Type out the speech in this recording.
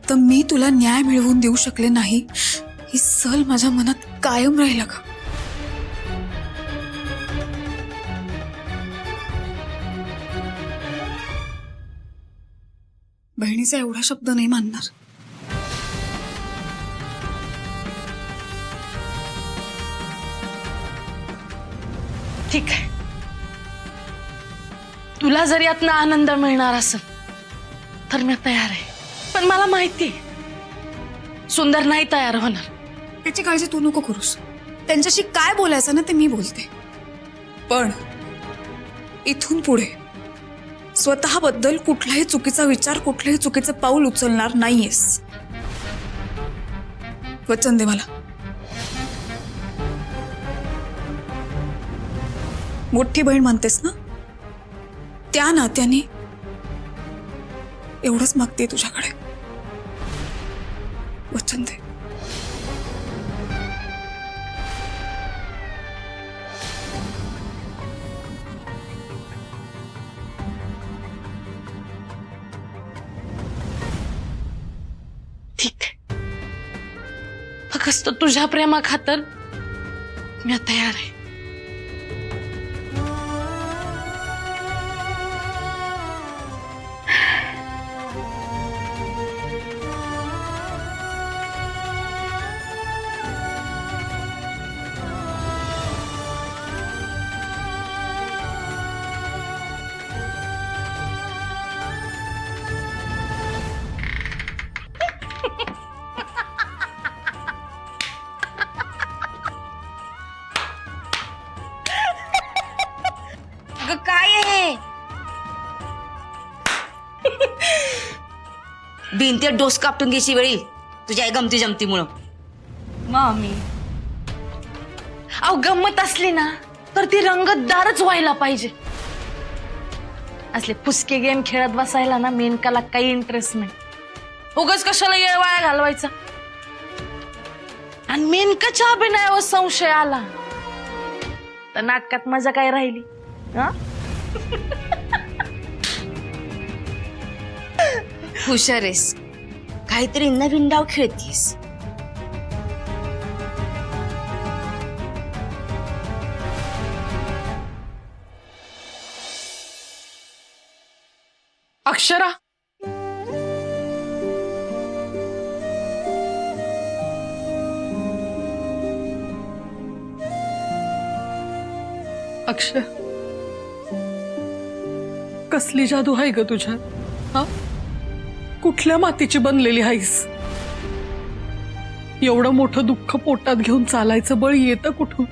तर मी तुला न्याय मिळवून देऊ शकले नाही ही सल माझ्या मनात कायम राहिला का? बहिणीचा एवढा शब्द नाही मानणार. ठीक आहे, तुला जर यातनं आनंद मिळणार असेल तर मी तयार आहे. पण मला माहिती सुंदर नाही तयार होणार. त्याची काळजी तू नको करूस. त्यांच्याशी काय बोलायचं ना ते मी बोलते. पण इथून पुढे स्वतःबद्दल कुठलाही चुकीचा विचार, कुठलंही चुकीचं पाऊल उचलणार नाहीयेस. वचन दे मला. मोठी बहीण म्हणतेस ना, त्या नात्याने एवढंच मागते तुझ्याकडे. वचन दे. ठीक आहे, फक्त तुझ्या प्रेमा खातर मी तयार आहे. काय आहे भिंतीत डोस कापटून घ्यायची वेळ येईल तुझ्या गमती जमतीमुळं. मामी, अहो गंमत असली ना तर ती रंगतदारच व्हायला पाहिजे. असले फुसके गेम खेळत बसायला ना मेनकाला काही इंटरेस्ट नाही. उगाच कशाला वेळ वाया घालवायचा. आणि मेनकाच्या अभिनयावर संशय आला तर नाटकात मजा काय राहिली? हुशार आहेस, काहीतरी नवीन डाव खेळतीस. अक्षरा, अक्षय, कसली जादू आहे ग तुझ्यात? हा, कुठल्या मातीची बनलेली आहेस? एवढं मोठं दुःख पोटात घेऊन चालायचं बळ येतं कुठून?